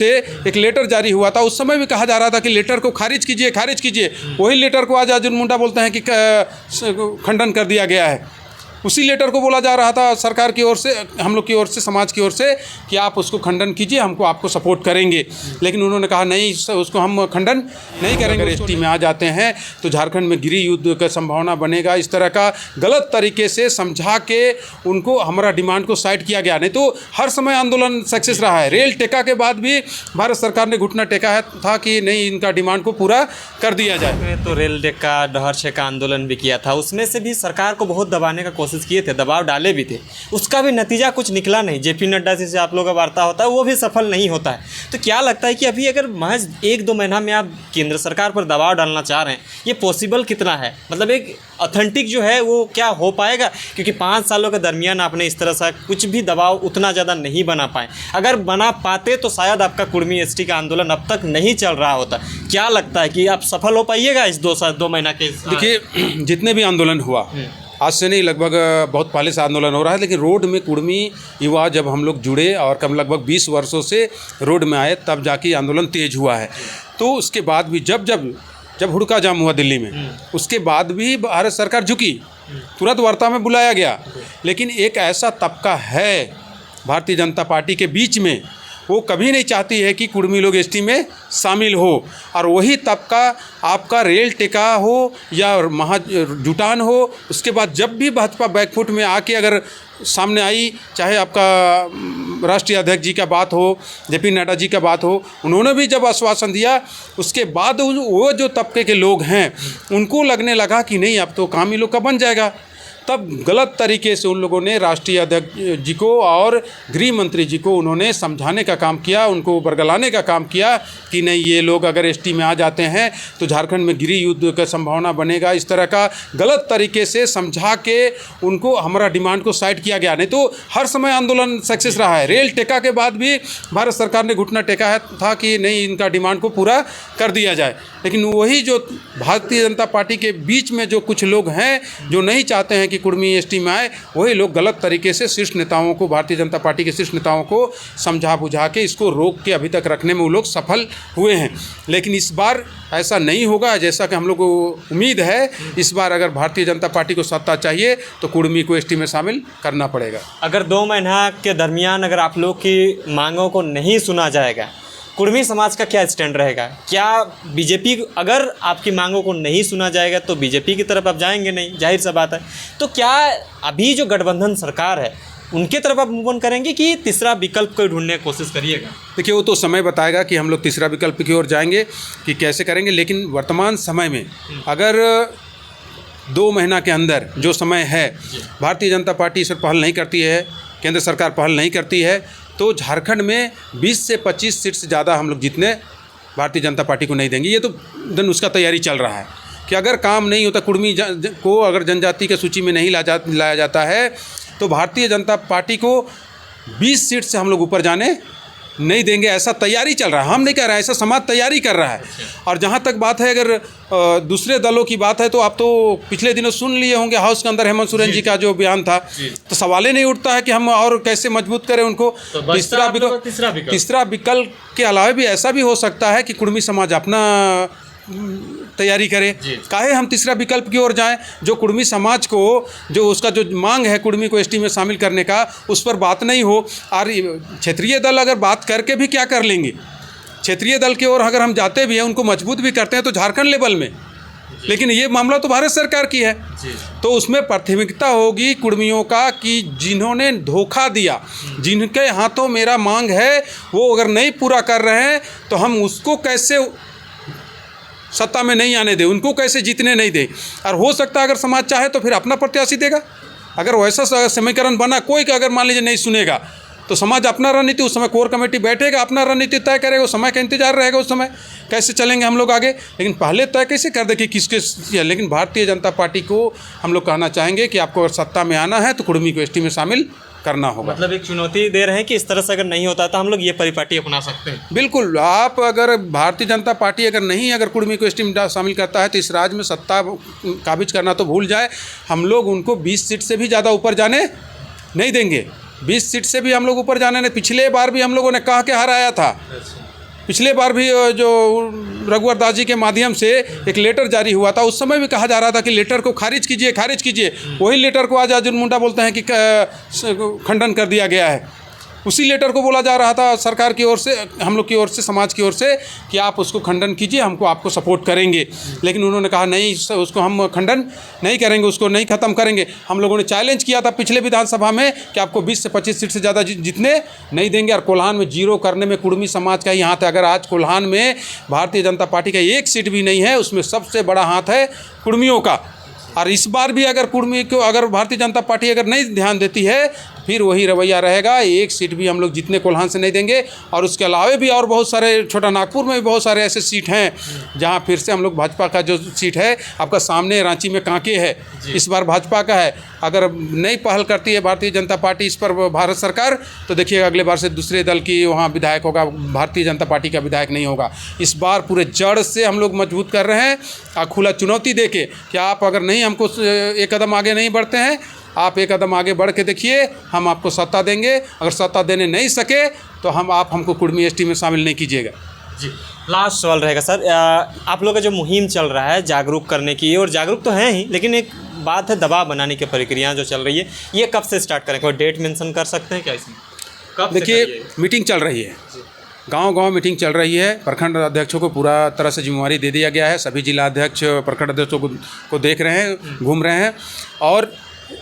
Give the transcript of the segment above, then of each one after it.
से एक लेटर जारी हुआ था। उस समय भी कहा जा रहा था कि लेटर को खारिज कीजिए, खारिज कीजिए। वही लेटर को आज अर्जुन मुंडा बोलते हैं कि खंडन कर दिया गया है। उसी लेटर को बोला जा रहा था सरकार की ओर से, हम लोग की ओर से, समाज की ओर से, कि आप उसको खंडन कीजिए, हमको आपको सपोर्ट करेंगे। लेकिन उन्होंने कहा नहीं, उसको हम खंडन नहीं करेंगे। अगर एसटी में आ जाते हैं तो झारखंड में गृह युद्ध का संभावना बनेगा। इस तरह का गलत तरीके से समझा के उनको हमारा डिमांड को साइड किया गया। नहीं तो हर समय आंदोलन सक्सेस रहा है। रेल टेका के बाद भी भारत सरकार ने घुटना टेका है था कि नहीं, इनका डिमांड को पूरा कर दिया जाए। तो रेल टेका, डहर छेका आंदोलन भी किया था, उसमें से भी सरकार को बहुत दबाने का कोशिश किए थे, दबाव डाले भी थे, उसका भी नतीजा कुछ निकला नहीं। जेपी नड्डा से आप लोगों का वार्ता होता है वो भी सफल नहीं होता है। तो क्या लगता है कि अभी अगर महज 1-2 महीना में आप केंद्र सरकार पर दबाव डालना चाह रहे हैं, ये पॉसिबल कितना है? मतलब एक ऑथेंटिक जो है वो क्या हो पाएगा? क्योंकि 5 सालों के दरमियान आपने इस तरह से कुछ भी दबाव उतना ज़्यादा नहीं बना पाए। अगर बना पाते तो शायद आपका कुर्मी एसटी का आंदोलन अब तक नहीं चल रहा होता। क्या लगता है कि आप सफल हो पाइएगा इस 2 महीना के? देखिए, जितने भी आंदोलन हुआ, आज से नहीं, लगभग बहुत पहले से आंदोलन हो रहा है। लेकिन रोड में कुर्मी युवा जब हम लोग जुड़े और कम लगभग 20 वर्षों से रोड में आए, तब जाके आंदोलन तेज हुआ है। तो उसके बाद भी जब हुड़का जाम हुआ दिल्ली में, उसके बाद भी भारत सरकार झुकी, तुरंत वार्ता में बुलाया गया। लेकिन एक ऐसा तबका है भारतीय जनता पार्टी के बीच में, वो कभी नहीं चाहती है कि कुर्मी लोग एसटी में शामिल हो। और वही तबका आपका रेल टेका हो या महाजुटान हो, उसके बाद जब भी भाजपा बैकफुट में आके अगर सामने आई, चाहे आपका राष्ट्रीय अध्यक्ष जी का बात हो, जेपी नड्डा जी का बात हो, उन्होंने भी जब आश्वासन दिया, उसके बाद वो जो तबके के लोग हैं उनको लगने लगा कि नहीं, अब तो काम ही लोग का बन जाएगा। तब गलत तरीके से उन लोगों ने राष्ट्रीय अध्यक्ष जी को और गृह मंत्री जी को उन्होंने समझाने का काम किया, उनको बरगलाने का काम किया कि नहीं, ये लोग अगर एसटी में आ जाते हैं तो झारखंड में गृह युद्ध का संभावना बनेगा। इस तरह का गलत तरीके से समझा के उनको हमारा डिमांड को साइड किया गया। नहीं तो हर समय आंदोलन सक्सेस रहा है। रेल टेका के बाद भी भारत सरकार ने घुटना टेका था कि नहीं, इनका डिमांड को पूरा कर दिया जाए। लेकिन वही जो भारतीय जनता पार्टी के बीच में जो कुछ लोग हैं जो नहीं चाहते हैं कि कुर्मी एसटी में आए, वही लोग गलत तरीके से शीर्ष नेताओं को, भारतीय जनता पार्टी के शीर्ष नेताओं को समझा बुझा के इसको रोक के अभी तक रखने में वो लोग सफल हुए हैं। लेकिन इस बार ऐसा नहीं होगा जैसा कि हम लोग को उम्मीद है। इस बार अगर भारतीय जनता पार्टी को सत्ता चाहिए तो कुर्मी को एसटी में शामिल करना पड़ेगा। अगर 2 महीना के दरमियान अगर आप लोग की मांगों को नहीं सुना जाएगा, कुर्मी समाज का क्या स्टैंड रहेगा? क्या बीजेपी, अगर आपकी मांगों को नहीं सुना जाएगा तो बीजेपी की तरफ आप जाएंगे नहीं, जाहिर सा बात है। तो क्या अभी जो गठबंधन सरकार है उनके तरफ आप मूव ऑन करेंगे कि तीसरा विकल्प को ढूंढने की कोशिश करिएगा? देखिए, वो तो समय बताएगा कि हम लोग तीसरा विकल्प की ओर जाएंगे कि कैसे करेंगे। लेकिन वर्तमान समय में अगर 2 महीना के अंदर जो समय है, भारतीय जनता पार्टी इस पर पहल नहीं करती है, केंद्र सरकार पहल नहीं करती है, तो झारखंड में 20 से 25 सीट से ज़्यादा हम लोग जीतने भारतीय जनता पार्टी को नहीं देंगे। ये तो दिन उसका तैयारी चल रहा है कि अगर काम नहीं होता, कुर्मी को अगर जनजाति के सूची में नहीं लाया जाता है, तो भारतीय जनता पार्टी को 20 सीट से हम लोग ऊपर जाने नहीं देंगे। ऐसा तैयारी चल रहा है, हम नहीं कह रहे हैं, ऐसा समाज तैयारी कर रहा है। और जहाँ तक बात है, अगर दूसरे दलों की बात है, तो आप तो पिछले दिनों सुन लिए होंगे हाउस के अंदर हेमंत सोरेन जी का जो बयान था, तो सवाल ही नहीं उठता है कि हम और कैसे मजबूत करें उनको। तो तीसरा विकल्प के अलावा भी ऐसा भी हो सकता है कि कुर्मी समाज अपना तैयारी करे। काहे हम तीसरा विकल्प की ओर जाएं? जो कुर्मी समाज को, जो उसका जो मांग है कुर्मी को एसटी में शामिल करने का, उस पर बात नहीं हो। और क्षेत्रीय दल अगर बात करके भी क्या कर लेंगे? क्षेत्रीय दल की ओर अगर हम जाते भी हैं, उनको मजबूत भी करते हैं तो झारखंड लेवल में, लेकिन ये मामला तो भारत सरकार की है। तो उसमें प्राथमिकता होगी कुर्मियों का कि जिन्होंने धोखा दिया, जिनके हाथों मेरा मांग है, वो अगर नहीं पूरा कर रहे हैं तो हम उसको कैसे सत्ता में नहीं आने दे, उनको कैसे जीतने नहीं दे। और हो सकता है अगर समाज चाहे तो फिर अपना प्रत्याशी देगा। अगर वैसा समीकरण बना, कोई का अगर मान लीजिए नहीं सुनेगा, तो समाज अपना रणनीति, उस समय कोर कमेटी बैठेगा, अपना रणनीति तय करेगा, उस समय का इंतजार रहेगा, उस समय कैसे चलेंगे हम लोग आगे। लेकिन पहले तय कैसे कर दे कि किसके। लेकिन भारतीय जनता पार्टी को हम लोग कहना चाहेंगे कि आपको अगर सत्ता में आना है तो कुर्मी को एसटी में शामिल करना होगा। मतलब एक चुनौती दे रहे हैं कि इस तरह से अगर नहीं होता तो हम लोग ये परिपाटी अपना सकते हैं। बिल्कुल, आप अगर भारतीय जनता पार्टी अगर कुर्मी को एसटी में शामिल करता है तो इस राज्य में सत्ता काबिज करना तो भूल जाए, हम लोग उनको 20 सीट से भी ज़्यादा ऊपर जाने नहीं देंगे। 20 सीट से भी हम लोग ऊपर जाने नहीं। पिछले बार भी हम लोगों ने कहा के हराया था, पिछले बार भी जो रघुवर दास जी के माध्यम से एक लेटर जारी हुआ था, उस समय भी कहा जा रहा था कि लेटर को खारिज कीजिए। वही लेटर को आज अर्जुन मुंडा बोलते हैं कि खंडन कर दिया गया है। उसी लेटर को बोला जा रहा था सरकार की ओर से, हम लोग की ओर से, समाज की ओर से, कि आप उसको खंडन कीजिए, हमको आपको सपोर्ट करेंगे। लेकिन उन्होंने कहा नहीं, उसको हम खंडन नहीं करेंगे, उसको नहीं ख़त्म करेंगे। हम लोगों ने चैलेंज किया था पिछले विधानसभा में कि आपको 20 से 25 सीट से ज़्यादा जीतने नहीं देंगे। और कोल्हान में जीरो करने में कुर्मी समाज का ही हाथ है। अगर आज कोल्हान में भारतीय जनता पार्टी का एक सीट भी नहीं है, उसमें सबसे बड़ा हाथ है कुर्मियों का। और इस बार भी अगर कुर्मी को, अगर भारतीय जनता पार्टी अगर नहीं ध्यान देती है, फिर वही रवैया रहेगा। एक सीट भी हम लोग जितने कोल्हान से नहीं देंगे। और उसके अलावा भी और बहुत सारे, छोटा नागपुर में भी बहुत सारे ऐसे सीट हैं जहां फिर से हम लोग, भाजपा का जो सीट है आपका सामने रांची में कांके है, इस बार भाजपा का है। अगर नहीं पहल करती है भारतीय जनता पार्टी इस पर, भारत सरकार, तो देखिएगा अगले बार से दूसरे दल की वहाँ विधायक होगा, भारतीय जनता पार्टी का विधायक नहीं होगा। इस बार पूरे जड़ से हम लोग मजबूत कर रहे हैं और खुला चुनौती दे के कि आप अगर नहीं हमको एक कदम आगे नहीं बढ़ते हैं, आप एक कदम आगे बढ़ के देखिए, हम आपको सत्ता देंगे। अगर सत्ता देने नहीं सके तो आप हमको कुर्मी एसटी में शामिल नहीं कीजिएगा। जी, लास्ट सवाल रहेगा सर, आप लोग का जो मुहिम चल रहा है जागरूक करने की, और जागरूक तो हैं ही, लेकिन एक बात है दबाव बनाने की प्रक्रिया जो चल रही है, ये कब से स्टार्ट करें? कोई डेट मेंशन कर सकते हैं क्या इसमें? कब? देखिए, मीटिंग चल रही है, गांव-गांव मीटिंग चल रही है। प्रखंड अध्यक्षों को पूरा तरह से जिम्मेवारी दे दिया गया है। सभी जिला अध्यक्ष प्रखंड अध्यक्षों को देख रहे हैं, घूम रहे हैं। और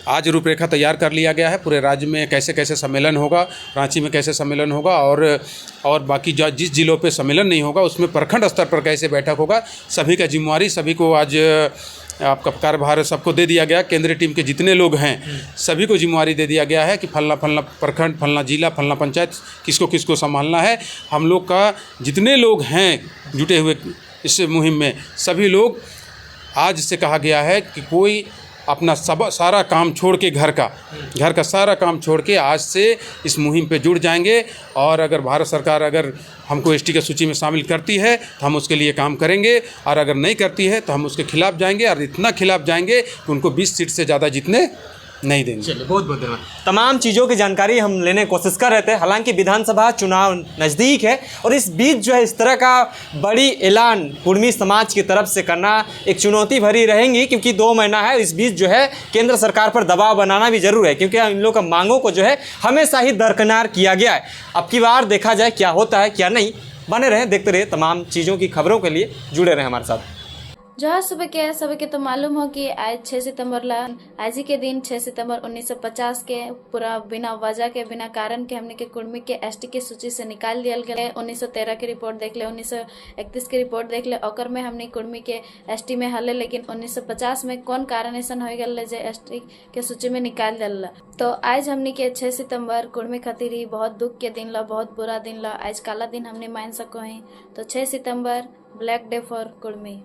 आज रूपरेखा तैयार कर लिया गया है पूरे राज्य में कैसे कैसे सम्मेलन होगा, रांची में कैसे सम्मेलन होगा, और बाकी जिस जिलों पे सम्मेलन नहीं होगा उसमें प्रखंड स्तर पर कैसे बैठक होगा। सभी का जिम्मेवारी, सभी को आज आपका कार्यभार सबको दे दिया गया। केंद्रीय टीम के जितने लोग हैं सभी को जिम्मेवारी दे दिया गया है कि फलना प्रखंड, फलना जिला, फलना पंचायत, किसको किसको संभालना है। हम लोग का जितने लोग हैं जुटे हुए इस मुहिम में, सभी लोग, आज से कहा गया है कि कोई अपना सारा काम छोड़ के, घर का सारा काम छोड़ के आज से इस मुहिम पे जुड़ जाएंगे। और अगर भारत सरकार अगर हमको एसटी की सूची में शामिल करती है तो हम उसके लिए काम करेंगे, और अगर नहीं करती है तो हम उसके खिलाफ जाएंगे, और इतना खिलाफ जाएंगे कि उनको 20 सीट से ज़्यादा जीतने नहीं देंगे। चलिए, बहुत बहुत धन्यवाद। तमाम चीज़ों की जानकारी हम लेने की कोशिश कर रहे थे। हालांकि विधानसभा चुनाव नज़दीक है, और इस बीच जो है इस तरह का बड़ी ऐलान कुर्मी समाज की तरफ से करना एक चुनौती भरी रहेंगी, क्योंकि 2 महीना है। इस बीच जो है केंद्र सरकार पर दबाव बनाना भी जरूर है, क्योंकि इन लोगों का मांगों को जो है हमेशा ही दरकिनार किया गया है। अब की बार देखा जाए क्या होता है क्या नहीं। बने रहें, देखते रहे तमाम चीज़ों की खबरों के लिए जुड़े रहें हमारे साथ। जहाँ सुबह के तो मालूम हो कि आज 6 सितंबर ला, आज ही के दिन 6 सितंबर 1950 के पूरा बिना वजह के, बिना कारण के हमने के कुर्मी के एसटी के सूची से निकाल दिया गया। 1913 की रिपोर्ट देख ले, 1931 की रिपोर्ट देख ले, ओकर में हमने कुर्मी के एसटी में हले। लेकिन 1950 में कौन कारण ऐसा हो गया जे एसटी के सूची में निकाल दिया। तो आज हमने के 6 सितंबर कुर्मी खातिर ही बहुत दुख के दिन ला, बहुत बुरा दिन ला, आज काला दिन हमने मान सको हैं। तो 6 सितंबर ब्लैक डे फॉर कुर्मी।